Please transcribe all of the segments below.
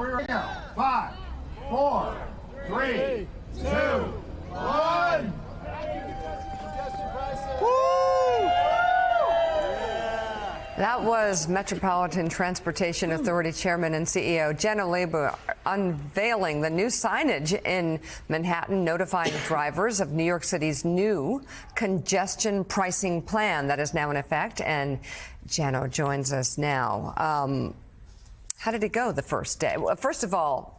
we're ready now. 5, 4, 3, 2, 1. That was Metropolitan Transportation Authority Chairman and CEO Jenna Labour unveiling the new signage in Manhattan, notifying drivers of New York City's new congestion pricing plan that is now in effect. And Jenna joins us now. How did it go the first day? Well, first of all,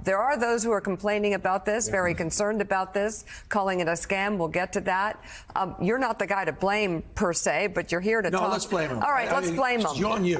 there are those who are complaining about this, very concerned about this, calling it a scam. We'll get to that. You're not the guy to blame, per se, but you're here to talk. No, let's blame him. All right, let's blame him. It's on you.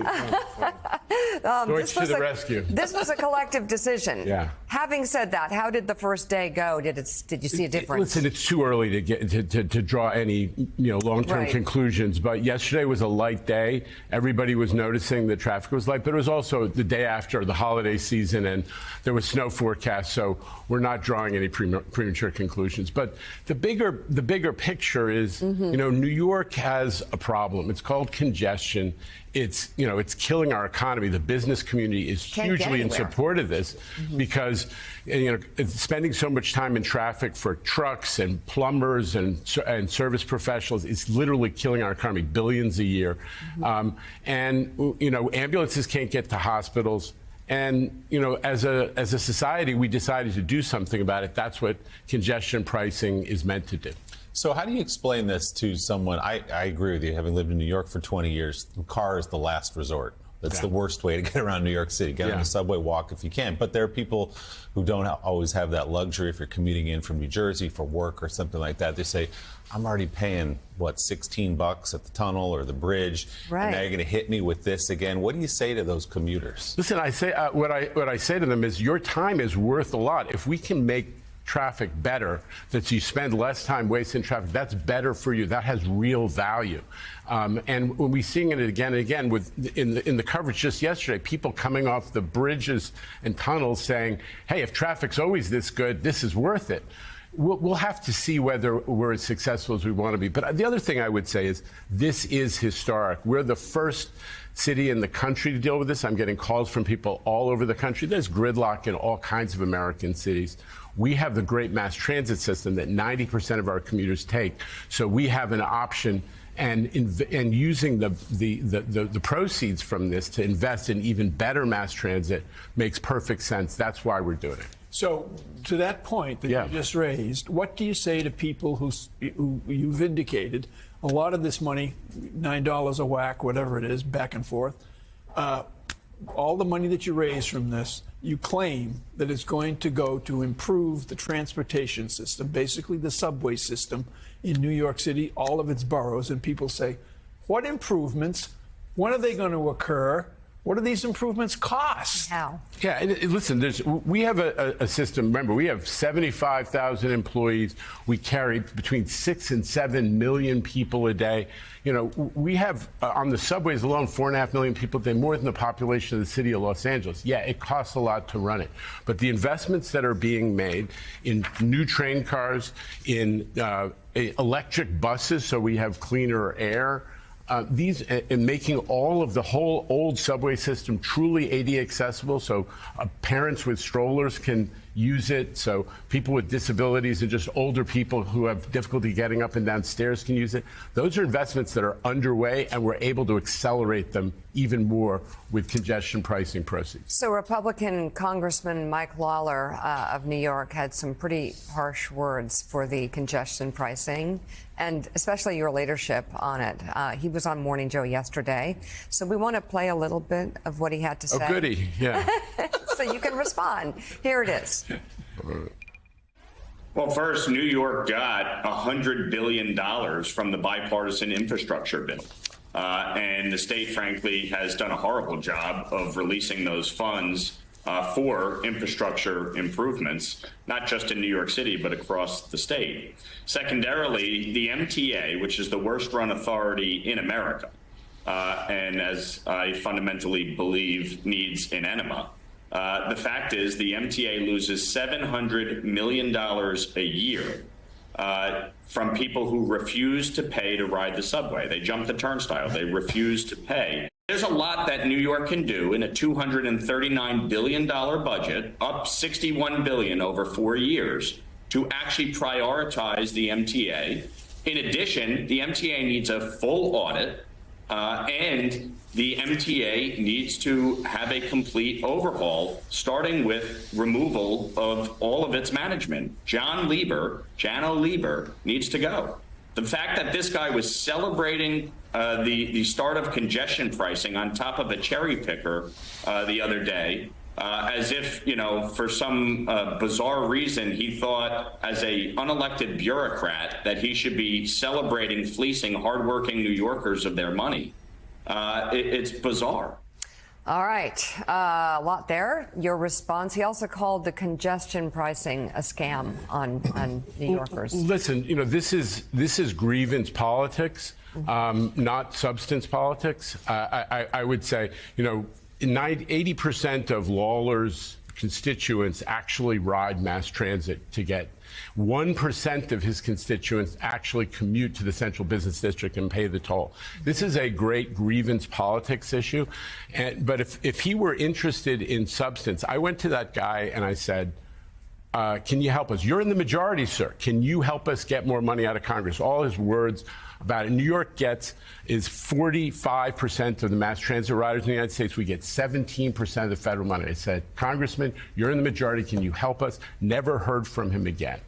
George to the rescue. This was a collective decision. Yeah. Having said that, how did the first day go? Did you see a difference? Listen, it's too early to get to draw any long-term conclusions. But yesterday was a light day. Everybody was noticing the traffic was light, but it was also the day after the holiday season, and there was snow forecast, so we're not drawing any premature conclusions. But the bigger picture is, New York has a problem. It's called congestion. It's killing our economy. The business community is hugely in support of this because it's spending so much time in traffic for trucks and plumbers and service professionals is literally killing our economy, billions a year. Ambulances can't get to hospitals. And, as a society, we decided to do something about it. That's what congestion pricing is meant to do. So how do you explain this to someone? I agree with you. Having lived in New York for 20 years, the car is the last resort. That's the worst way to get around New York City. Get on the subway, walk if you can. But there are people who don't always have that luxury. If you're commuting in from New Jersey for work or something like that, they say, I'm already paying, $16 at the tunnel or the bridge, and now you're going to hit me with this again. What do you say to those commuters? Listen, I say what I say to them is your time is worth a lot. If we can make traffic better, that you spend less time wasting traffic, that's better for you. That has real value. And when we're seeing it again and again in the coverage just yesterday, people coming off the bridges and tunnels saying, hey, if traffic's always this good, this is worth it. We'll have to see whether we're as successful as we want to be. But the other thing I would say is this is historic. We're the first city in the country to deal with this. I'm getting calls from people all over the country. There's gridlock in all kinds of American cities. We have the great mass transit system that 90% of our commuters take. So we have an option, and using the proceeds from this to invest in even better mass transit makes perfect sense. That's why we're doing it. So, to that point that you just raised, what do you say to people who you've indicated a lot of this money, $9 a whack, whatever it is, back and forth, all the money that you raise from this, you claim that it's going to go to improve the transportation system, basically the subway system in New York City, all of its boroughs, and people say, what improvements? When are they going to occur? What do these improvements cost? How? Yeah, listen, we have a system. Remember, we have 75,000 employees. We carry between 6 and 7 million people a day. We have on the subways alone 4.5 million people a day, more than the population of the city of Los Angeles. Yeah, it costs a lot to run it. But the investments that are being made in new train cars, in electric buses, so we have cleaner air, in making all of the whole old subway system truly ADA accessible, so parents with strollers can use it, so people with disabilities and just older people who have difficulty getting up and down stairs can use it. Those are investments that are underway, and we're able to accelerate them even more with congestion pricing proceeds. So Republican Congressman Mike Lawler of New York had some pretty harsh words for the congestion pricing, and especially your leadership on it. He was on Morning Joe yesterday, so we want to play a little bit of what he had to say. Oh, goody, yeah. So you can respond. Here it is. Well, first, New York got $100 billion from the bipartisan infrastructure bill. And the state, frankly, has done a horrible job of releasing those funds for infrastructure improvements, not just in New York City, but across the state. Secondarily, the MTA, which is the worst-run authority in America, and as I fundamentally believe needs an enema, the fact is the MTA loses $700 million a year from people who refuse to pay to ride the subway. They jump the turnstile. They refuse to pay. There's a lot that New York can do in a $239 billion budget, up $61 billion over 4 years, to actually prioritize the MTA. In addition, the MTA needs a full audit, and the MTA needs to have a complete overhaul, starting with removal of all of its management. Jano Lieber, needs to go. The fact that this guy was celebrating the start of congestion pricing on top of a cherry picker the other day, as if, for some bizarre reason, he thought as a unelected bureaucrat that he should be celebrating fleecing hardworking New Yorkers of their money. It's bizarre. All right. A lot there. Your response. He also called the congestion pricing a scam on New Yorkers. Listen, this is grievance politics, not substance politics. I would say, 80% of Lawler's constituents actually ride mass transit to get. 1% of his constituents actually commute to the central business district and pay the toll. This is a great grievance politics issue. But if he were interested in substance, I went to that guy and I said, can you help us? You're in the majority, sir. Can you help us get more money out of Congress? All his words about it. New York is 45% of the mass transit riders in the United States. We get 17% of the federal money. I said, Congressman, you're in the majority. Can you help us? Never heard from him again.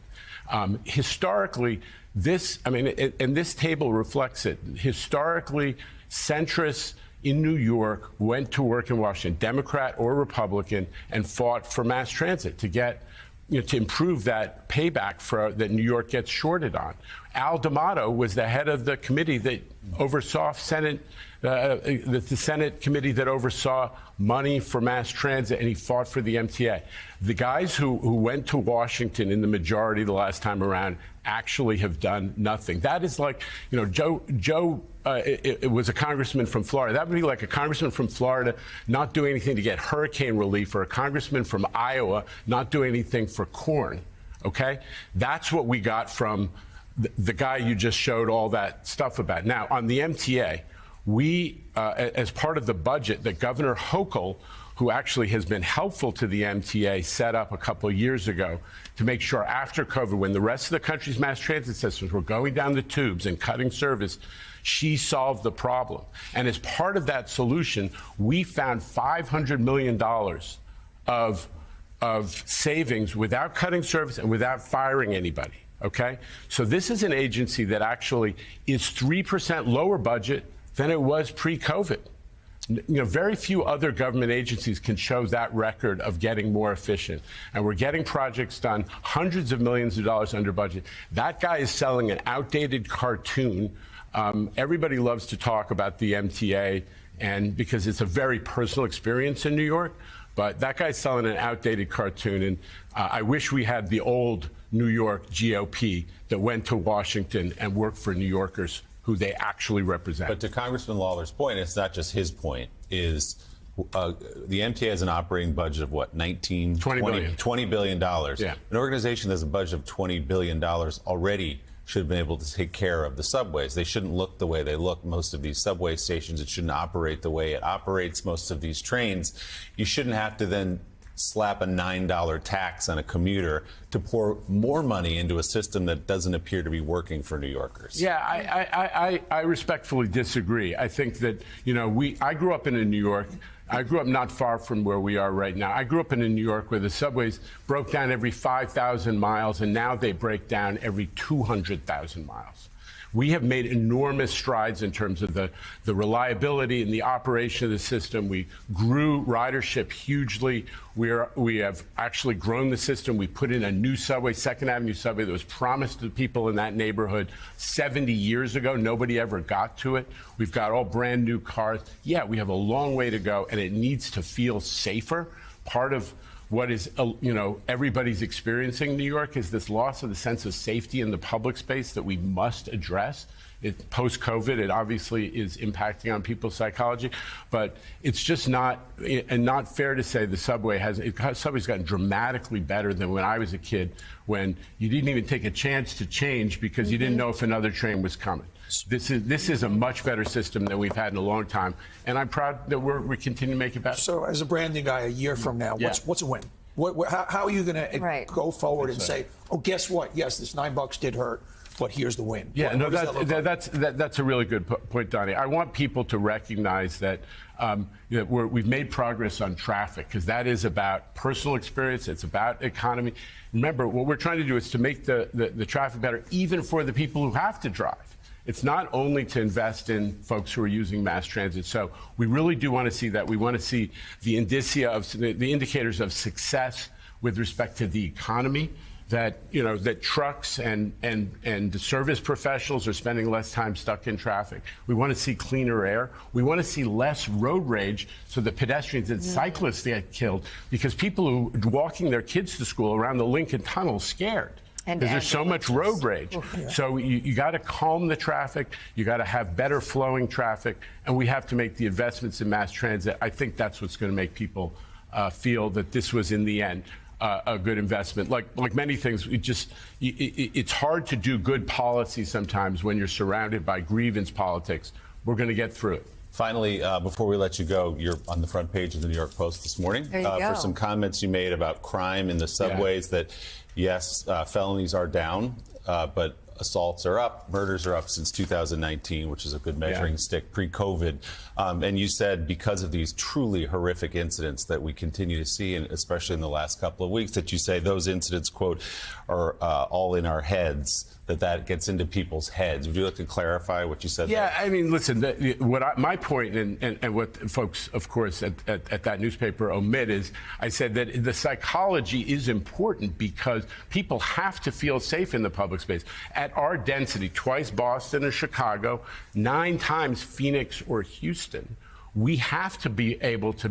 Historically, and this table reflects it. Historically, centrists in New York went to work in Washington, Democrat or Republican, and fought for mass transit to get to improve that payback that New York gets shorted on. Al D'Amato was the head of the committee that oversaw the Senate committee that oversaw money for mass transit, and he fought for the MTA. The guys who went to Washington in the majority the last time around actually have done nothing. That is like, Joe it was a congressman from Florida. That would be like a congressman from Florida not doing anything to get hurricane relief, or a congressman from Iowa not doing anything for corn. Okay? That's what we got from the guy you just showed all that stuff about. Now, on the MTA, we, as part of the budget that Governor Hochul, who actually has been helpful to the MTA, set up a couple of years ago to make sure after COVID, when the rest of the country's mass transit systems were going down the tubes and cutting service, she solved the problem. And as part of that solution, we found $500 million of savings without cutting service and without firing anybody. Okay? So this is an agency that actually is 3% lower budget than it was pre-COVID. Very few other government agencies can show that record of getting more efficient. And we're getting projects done, hundreds of millions of dollars under budget. That guy is selling an outdated cartoon. Everybody loves to talk about the MTA, and because it's a very personal experience in New York. But that guy's selling an outdated cartoon, and I wish we had the old New York GOP that went to Washington and worked for New Yorkers who they actually represent. But to Congressman Lawler's point, it's not just his point, is the MTA has an operating budget of what, $20 billion. Yeah. An organization that has a budget of $20 billion already should have been able to take care of the subways. They shouldn't look the way they look, most of these subway stations. It shouldn't operate the way it operates, most of these trains. You shouldn't have to then slap a $9 tax on a commuter to pour more money into a system that doesn't appear to be working for New Yorkers. Yeah, I respectfully disagree. I think that, I grew up in New York. I grew up not far from where we are right now. I grew up in New York where the subways broke down every 5,000 miles, and now they break down every 200,000 miles. We have made enormous strides in terms of the reliability and the operation of the system. We grew ridership hugely. We have actually grown the system. We put in a new subway, Second Avenue subway, that was promised to people in that neighborhood 70 years ago. Nobody ever got to it. We've got all brand new cars. Yeah, we have a long way to go, and it needs to feel safer. Part of what is, everybody's experiencing in New York is this loss of the sense of safety in the public space that we must address. Post-COVID, it obviously is impacting on people's psychology, but it's just not fair to say the subway's gotten dramatically better than when I was a kid, when you didn't even take a chance to change because you didn't know if another train was coming. This is a much better system than we've had in a long time, and I'm proud that we continue to make it better. So, as a branding guy, a year from now, what's a win? How are you going to go forward and say, oh, guess what? Yes, this $9 did hurt, but here's the win. Yeah, that's a really good point, Donnie. I want people to recognize that we've made progress on traffic, because that is about personal experience. It's about economy. Remember, what we're trying to do is to make the traffic better, even for the people who have to drive. It's not only to invest in folks who are using mass transit. So we really do want to see that. We want to see the indicia of the indicators of success with respect to the economy, that that trucks and the service professionals are spending less time stuck in traffic. We want to see cleaner air. We want to see less road rage, so that pedestrians and cyclists get killed, because people who are walking their kids to school around the Lincoln Tunnel scared. Because there's so much road rage. So you got to calm the traffic. You got to have better flowing traffic. And we have to make the investments in mass transit. I think that's what's going to make people feel that this was, in the end, a good investment. Like many things, it's hard to do good policy sometimes when you're surrounded by grievance politics. We're going to get through it. Finally, before we let you go, you're on the front page of the New York Post this morning for some comments you made about crime in the subways, that, yes, felonies are down, but assaults are up, murders are up since 2019, which is a good measuring stick pre-COVID. And you said, because of these truly horrific incidents that we continue to see, and especially in the last couple of weeks, that you say those incidents, quote, are all in our heads, that gets into people's heads. Would you like to clarify what you said there? I mean, listen, my point, and what folks, of course, at that newspaper omit, is I said that the psychology is important, because people have to feel safe in the public space. At our density, twice Boston or Chicago, 9 times Phoenix or Houston, we have to be able to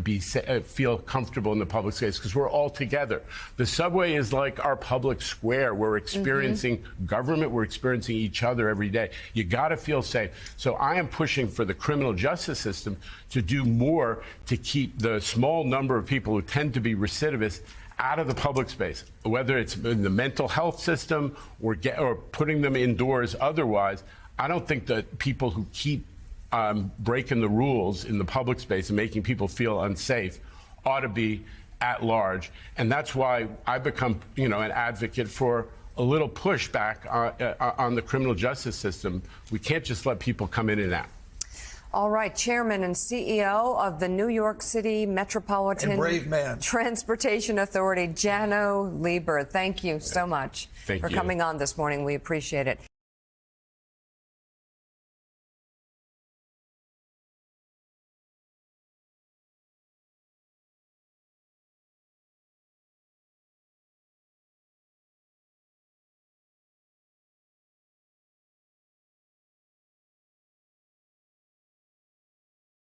feel comfortable in the public space, because we're all together. The subway is like our public square. We're experiencing government. We're experiencing each other every day. You got to feel safe. So I am pushing for the criminal justice system to do more to keep the small number of people who tend to be recidivists out of the public space, whether it's in the mental health system or putting them indoors otherwise. I don't think that people who keep breaking the rules in the public space and making people feel unsafe ought to be at large. And that's why I've become, an advocate for a little pushback on the criminal justice system. We can't just let people come in and out. All right, Chairman and CEO of the New York City Metropolitan Transportation Authority, Janno Lieber, thank you so much for coming on this morning. We appreciate it.